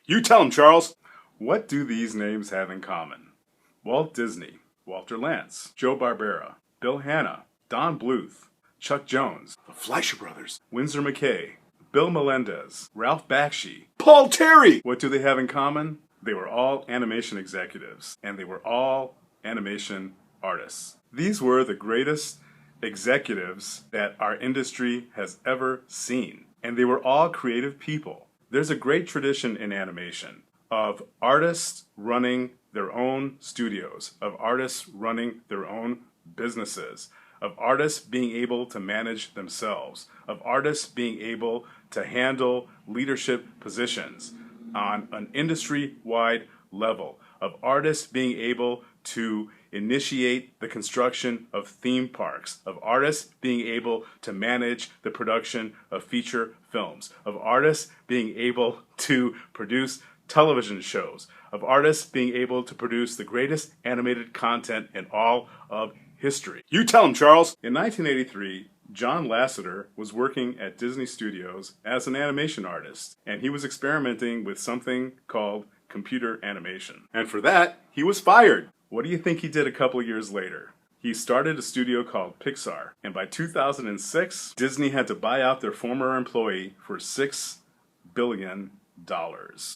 You tell him, Charles. What do these names have in common? Walt Disney, Walter Lantz, Joe Barbera, Bill Hanna, Don Bluth, Chuck Jones, the Fleischer Brothers, Winsor McKay, Bill Melendez, Ralph Bakshi, Paul Terry. What do they have in common? They were all animation executives, and they were all animation artists. These were the greatest executives that our industry has ever seen, and they were all creative people. There's a great tradition in animation of artists running their own studios, of artists running their own businesses, of artists being able to manage themselves, of artists being able to handle leadership positions on an industry-wide level, of artists being able to initiate the construction of theme parks, of artists being able to manage the production of feature films, of artists being able to produce television shows, of artists being able to produce the greatest animated content in all of history. You tell him, Charles! In 1983, John Lasseter was working at Disney Studios as an animation artist, and he was experimenting with something called computer animation. And for that, he was fired. What do you think he did a couple years later? He started a studio called Pixar, and by 2006, Disney had to buy out their former employee for $6 billion.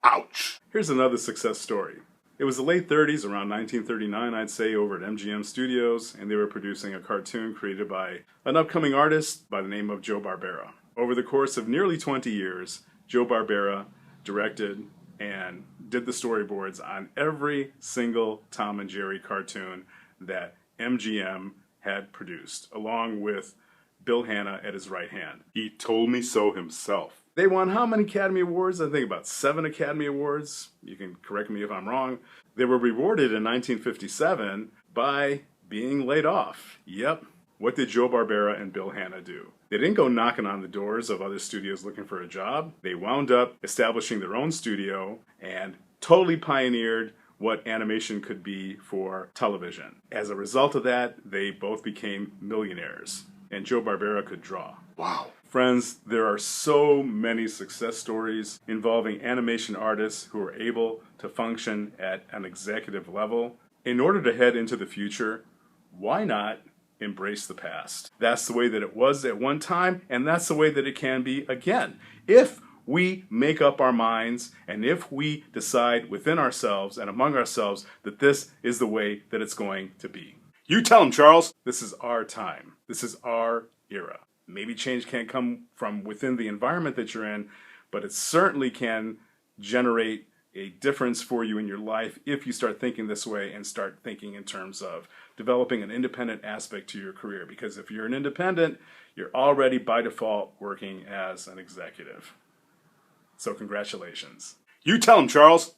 Ouch! Here's another success story. It was the late 30s, around 1939, I'd say, over at MGM Studios, and they were producing a cartoon created by an upcoming artist by the name of Joe Barbera. Over the course of nearly 20 years, Joe Barbera directed and did the storyboards on every single Tom and Jerry cartoon that MGM had produced, along with Bill Hanna at his right hand. He told me so himself. They won how many Academy Awards? I think about 7 Academy Awards. You can correct me if I'm wrong. They were rewarded in 1957 by being laid off. Yep. What did Joe Barbera and Bill Hanna do? They didn't go knocking on the doors of other studios looking for a job. They wound up establishing their own studio and totally pioneered what animation could be for television. As a result of that, they both became millionaires. And Joe Barbera could draw. Wow. Friends, there are so many success stories involving animation artists who are able to function at an executive level. In order to head into the future, why not embrace the past? That's the way that it was at one time, and that's the way that it can be again. If we make up our minds, and if we decide within ourselves and among ourselves that this is the way that it's going to be. You tell him, Charles! This is our time. This is our era. Maybe change can't come from within the environment that you're in, but it certainly can generate a difference for you in your life if you start thinking this way and start thinking in terms of developing an independent aspect to your career. Because if you're an independent, you're already by default working as an executive. So congratulations. You tell him, Charles!